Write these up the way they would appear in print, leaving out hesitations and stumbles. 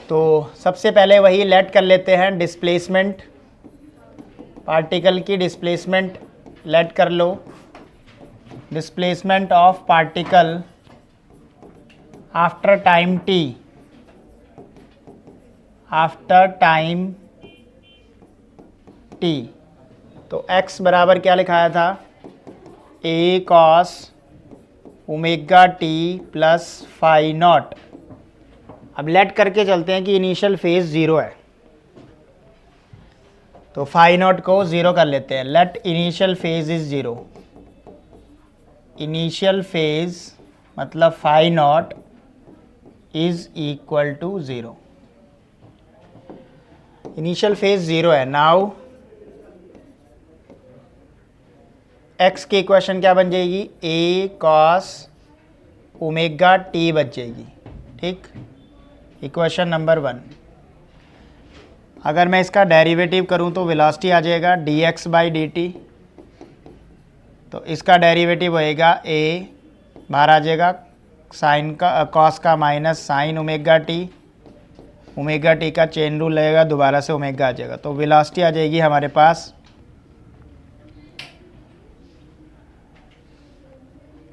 तो सबसे पहले वही लेट कर लेते हैं, डिस्प्लेसमेंट, पार्टिकल की डिस्प्लेसमेंट लेट कर लो। Displacement of particle after time t, after time t। तो x बराबर क्या लिखाया था, a cos omega T plus phi naught. अब लेट करके चलते हैं कि इनिशियल फेज ज़ीरो है, तो फाई नॉट को ज़ीरो कर लेते हैं। Let initial phase is zero, initial phase मतलब phi naught is equal to zero. Initial phase zero है। नाउ x की इक्वेशन क्या बन जाएगी, a cos ओमेगा टी बच जाएगी। ठीक, इक्वेशन नंबर 1। अगर मैं इसका डेरिवेटिव करूं तो वेलोसिटी आ जाएगा dx बाई डी टी। तो इसका डेरिवेटिव होएगा a, बाहर आ जाएगा साइन का कॉस का माइनस साइन ओमेगा टी का चेन रूल लगेगा, दोबारा से ओमेगा आ जाएगा। तो वेलोसिटी आ जाएगी हमारे पास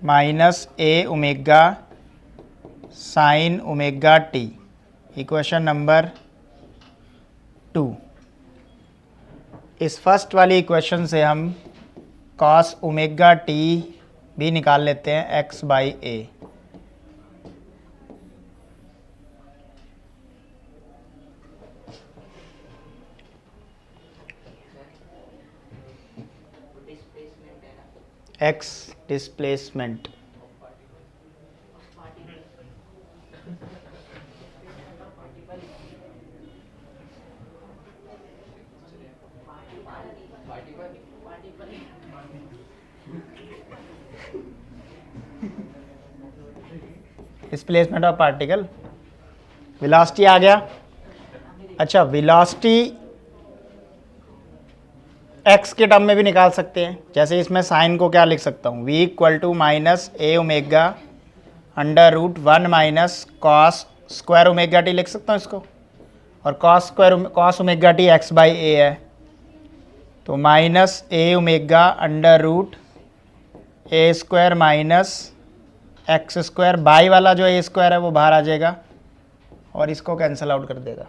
minus a omega sine omega T. Equation number 2। इस फर्स्ट वाली इक्वेशन से हम कॉस ओमेगा टी भी निकाल लेते हैं x by A. x displacement, displacement of particle. Velocity आ गया। अच्छा, वेलोसिटी x के टर्म में भी निकाल सकते हैं। जैसे इसमें साइन को क्या लिख सकता हूँ, v equal to minus A omega under root 1 minus cos square omega T लिख सकता हूँ इसको। और cos omega T x by A है, तो minus A omega under root A square minus x square, by वाला जो ए स्क्वायर है वो बाहर आ जाएगा और इसको कैंसिल आउट कर देगा।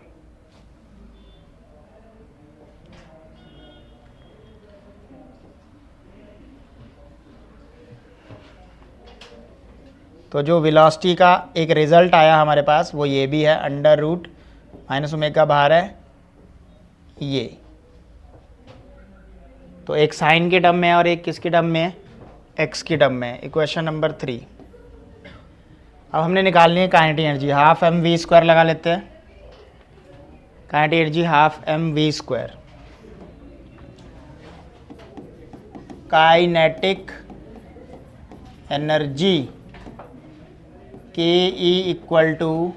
तो जो वेलोसिटी का एक रिजल्ट आया हमारे पास वो ये भी है, अंडर रूट माइनस ओमेगा बाहर है ये। तो एक साइन के टर्म में है और एक किसके टर्म में है, एक्स की टर्म में। Equation number 3। अब हमने निकालनी है kinetic energy, half M V square लगा लेते हैं। Kinetic energy half M V square, kinetic energy K E equal to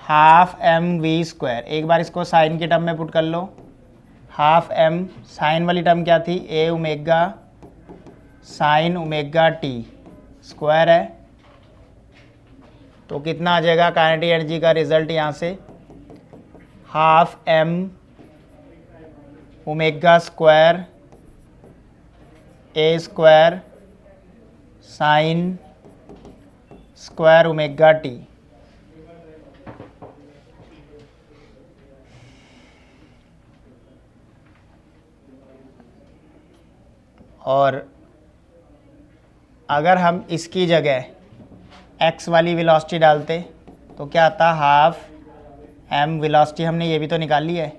half M V square. एक बार इसको साइन के टर्म में पुट कर लो, हाफ एम, साइन वाली टर्म क्या थी, A omega sine omega T square है। तो कितना आ जाएगा काइनेटिक एनर्जी का रिजल्ट यहाँ से, half M omega square A square sine square omega T. और अगर हम इसकी जगह x वाली वेलोसिटी डालते तो क्या आता, हाफ m वेलोसिटी हमने ये भी तो निकाली है,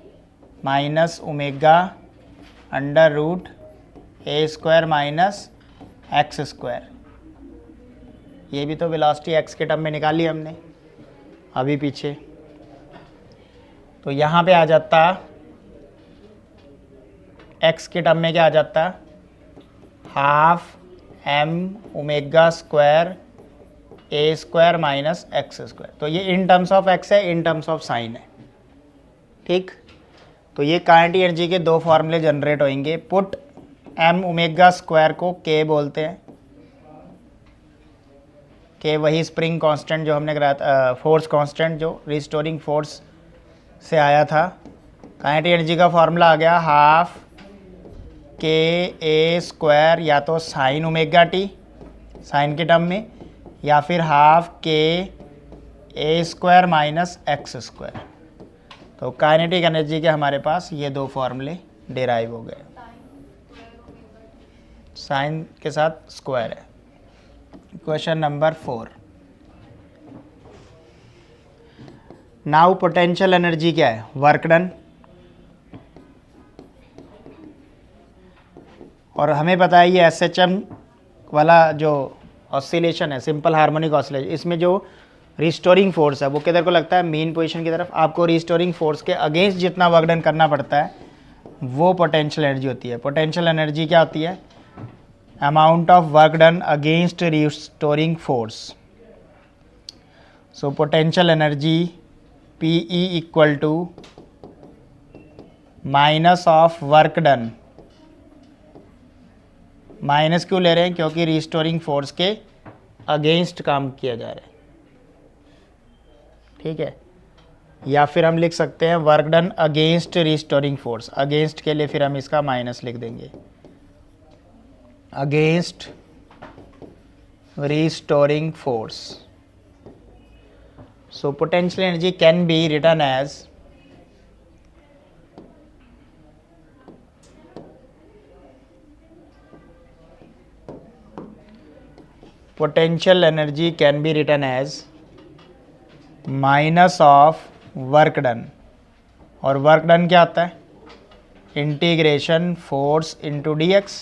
minus omega under root A square minus x square. ये भी तो वेलोसिटी x के टर्म में निकाली हमने अभी पीछे। तो यहाँ पे आ जाता x के टर्म में क्या आ जाता, half m omega square A square minus x square. तो ये इन टर्म्स ऑफ x है, इन टर्म्स ऑफ साइन है। ठीक, तो ये काइनेटिक एनर्जी के दो फॉर्मूले जनरेट होंगे। पुट m ओमेगा स्क्वायर को k बोलते हैं, कि वही स्प्रिंग कांस्टेंट जो हमने कराया था, फोर्स कांस्टेंट जो रिस्टोरिंग फोर्स से आया था, काइनेटिक एनर्जी का फॉर्मूला आ गया हाफ के ए स्क्वायर, या तो साइन ओमेगा टी साइन के टर्म में, या फिर हाफ के A square minus x square. तो काइनेटिक एनर्जी के हमारे पास ये दो फॉर्मूले डिराइव हो गए, साइन के साथ स्क्वायर है। Question number 4, now potential energy क्या है? Work done. और हमें पता है ये SHM वाला जो ऑसिलेशन है, सिंपल हार्मोनिक ऑसिलेशन, इसमें जो रिस्टोरिंग फोर्स है वो किधर को लगता है? मेन पोजीशन की तरफ। आपको रिस्टोरिंग फोर्स के अगेंस्ट जितना वर्क डन करना पड़ता है वो पोटेंशियल एनर्जी होती है। पोटेंशियल एनर्जी क्या होती है? Amount of work done against restoring force. So potential energy PE equal to minus of work done. Minus क्यों ले रहे हैं? क्योंकि रिस्टोरिंग फोर्स के अगेंस्ट काम किया जा रहा है, ठीक है। या फिर हम लिख सकते हैं work done against restoring force. Against के लिए फिर हम इसका माइनस लिख देंगे, against restoring force. So potential energy can be written as potential energy can be written as minus of work done। और वर्क डन क्या होता है? Integration force into dx।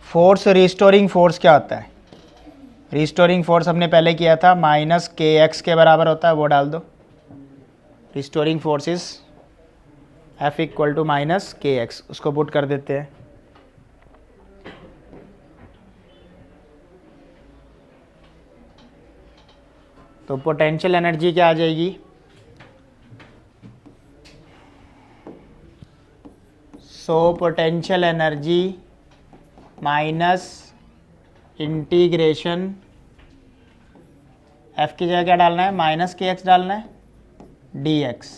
Force restoring force क्या होता है? रिस्टोरिंग फोर्स हमने पहले किया था, माइनस के एक्स के बराबर होता है, वो डाल दो। Restoring force is F equal to minus k x, उसको पुट कर देते हैं। तो पोटेंशियल एनर्जी क्या आ जाएगी? So potential energy minus integration, F की जगह क्या डालना है? माइनस के एक्स डालना है, dx,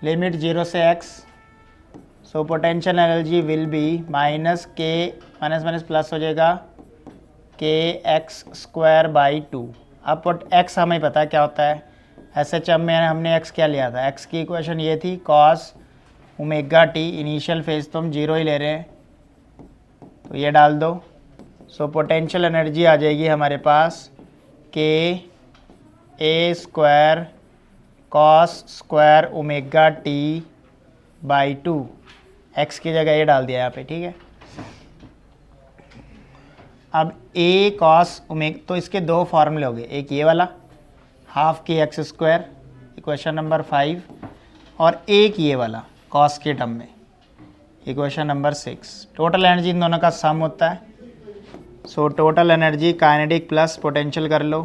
लिमिट 0 से x। So potential energy will be minus के माइनस माइनस प्लस हो जाएगा के एक्स स्क्वायर बाई 2। अब x हमें पता है क्या होता है, SHM में हमने x क्या लिया था? x की इक्वेशन ये थी cos omega T. Initial phase तो हम 0 ही ले रहे हैं, तो ये डाल दो। सो पोटेंशियल एनर्जी आ जाएगी हमारे पास K A square cos square omega T by 2। x की जगह ये डाल दिया यहाँ पे, ठीक है। अब a कॉस ओमेगा, तो इसके दो फॉर्मूले हो गए, एक ये वाला half K X square equation number 5, और एक ये वाला कॉस के टर्म में equation number 6। Total energy in दोनों का सम होता है। So total energy kinetic plus potential कर लो।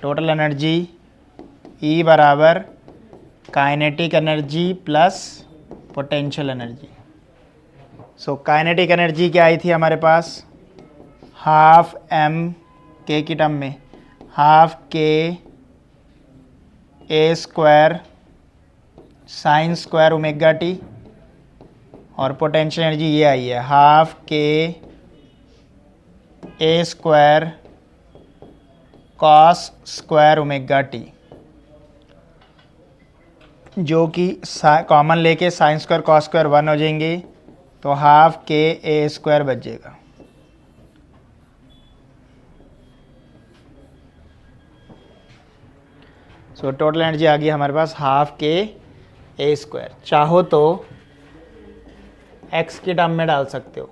टोटल एनर्जी E बराबर kinetic energy plus potential energy. So kinetic energy क्या आई थी हमारे पास? हाफ m के की टर्म में, हाफ के A square sine square omega T, और पोटेंशियल एनर्जी ये आई है हाफ के A square cos square omega T, जो कि कॉमन लेके साइन स्क्वायर कॉस स्क्वायर 1 हो जाएंगे, तो हाफ के ए स्क्वायर बच जाएगा। सो टोटल एनर्जी आ गई हमारे पास हाफ के ए स्क्वायर। चाहो तो एक्स की टर्म में डाल सकते हो।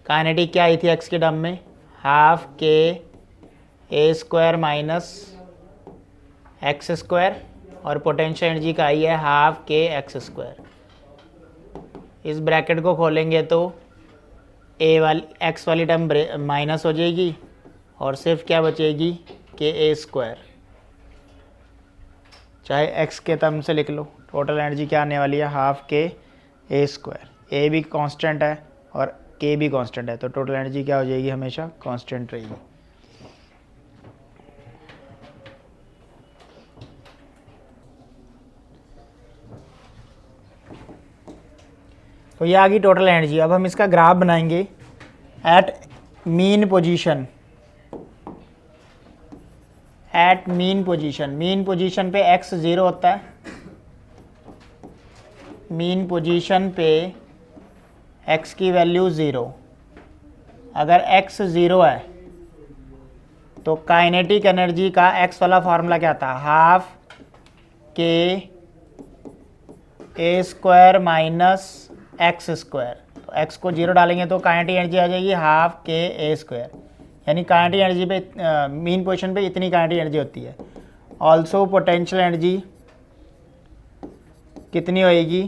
काइनेटिक क्या आई थी एक्स की टर्म में? हाफ के A square minus x square, और पोटेंशियल एनर्जी का आई है हाफ के एक्स स्क्वायर। इस ब्रैकेट को खोलेंगे तो ए वाली एक्स वाली टर्म माइनस हो जाएगी, और सिर्फ क्या बचेगी? के ए स्क्वायर, चाहे एक्स के टर्म से लिख लो। टोटल एनर्जी क्या आने वाली है? हाफ के ए स्क्वायर। ए भी कांस्टेंट है और के भी कांस्टेंट है, तो टोटल एनर्जी क्या हो जाएगी, हमेशा कांस्टेंट रहेगी। तो ये आ गई टोटल एनर्जी। अब हम इसका ग्राफ बनाएंगे at mean position. At mean position, mean position पे x 0 होता है, मीन पोजीशन पे x की वैल्यू 0। अगर x 0 है तो काइनेटिक एनर्जी का x वाला फार्मूला क्या था, हाफ के A square minus x square. तो x को 0 डालेंगे तो काइनेटिक एनर्जी आ जाएगी हाफ के ए स्क्वायर, यानी काइनेटिक एनर्जी पे मीन पोजीशन पे इतनी काइनेटिक एनर्जी होती है। ऑल्सो पोटेंशियल एनर्जी कितनी होएगी,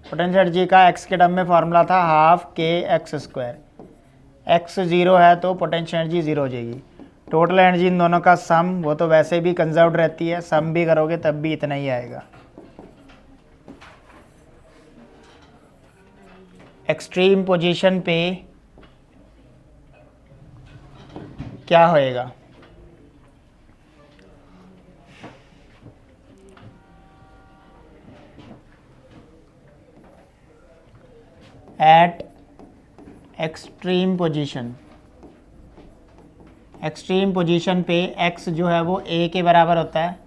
पोटेंशियल एनर्जी का x के टर्म में फार्मूला था half K X square. x 0 है तो पोटेंशियल एनर्जी 0 हो जाएगी। टोटल एनर्जी इन दोनों का सम, वो तो वैसे भी कंजर्व्ड रहती है, सम भी करोगे तब भी इतना ही आएगा। एक्सट्रीम पोजीशन पे क्या होएगा, eight extreme position, extreme position पे x जो है वो a के बराबर होता है,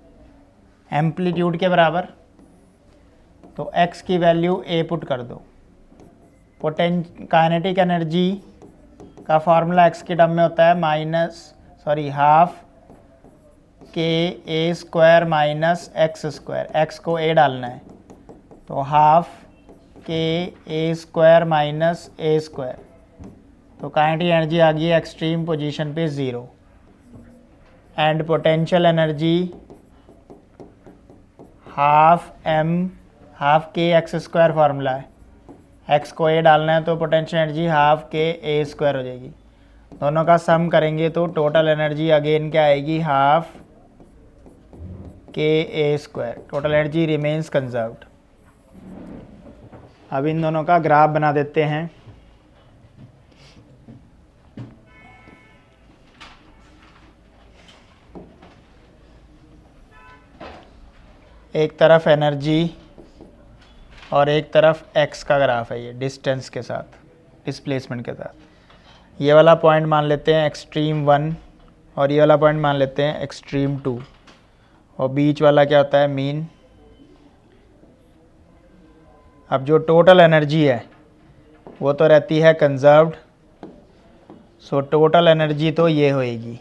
एम्पलीट्यूड के बराबर। तो x की वैल्यू a पुट कर दो। काइनेटिक एनर्जी का फार्मूला x के टर्म में होता है हाफ के A square minus x square, x को a डालना है तो हाफ के A square minus A square. तो काइनेटिक एनर्जी आ गई एक्सट्रीम पोजीशन पे 0। And potential energy half K X square formula है, x को a डालना है तो पोटेंशियल एनर्जी हाफ के ए स्क्वायर हो जाएगी। दोनों का सम करेंगे तो टोटल एनर्जी अगेन क्या आएगी, हाफ के A square. Total energy remains conserved. अब इन दोनों का ग्राफ बना देते हैं। एक तरफ एनर्जी और एक तरफ x का ग्राफ है, ये डिस्टेंस के साथ, डिस्प्लेसमेंट के साथ। ये वाला पॉइंट मान लेते हैं एक्सट्रीम 1 और ये वाला पॉइंट मान लेते हैं एक्सट्रीम 2, और बीच वाला क्या होता है, मीन। अब जो टोटल एनर्जी है वो तो रहती है कंजर्व्ड, सो टोटल एनर्जी तो ये होएगी,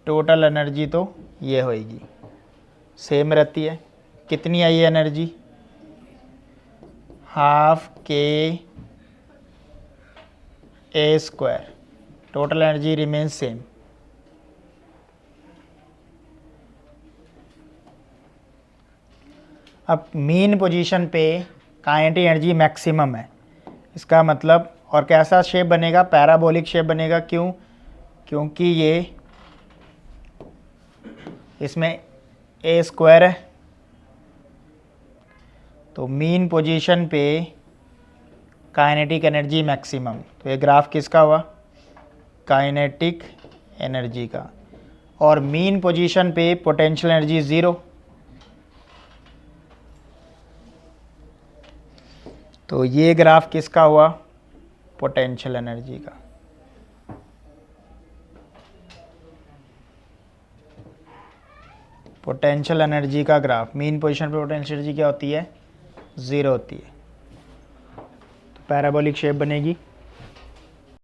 टोटल एनर्जी तो ये होएगी, सेम रहती है। कितनी आई एनर्जी, हाफ के A square. Total energy remains same. अब मीन पोजीशन पे काइनेटिक एनर्जी मैक्सिमम है, इसका मतलब, और कैसा शेप बनेगा, पैराबोलिक शेप बनेगा। क्यों, क्योंकि ये इसमें ए स्क्वायर है, तो मीन पोजीशन पे काइनेटिक एनर्जी मैक्सिमम। तो ये ग्राफ किसका हुआ, काइनेटिक एनर्जी का। और मीन पोजीशन पे पोटेंशियल एनर्जी 0, तो ये ग्राफ किसका हुआ, पोटेंशियल एनर्जी का। पोटेंशियल एनर्जी का ग्राफ, मीन पोजीशन पे पोटेंशियल एनर्जी क्या होती है, 0 होती है। तो पैराबोलिक शेप बनेगी।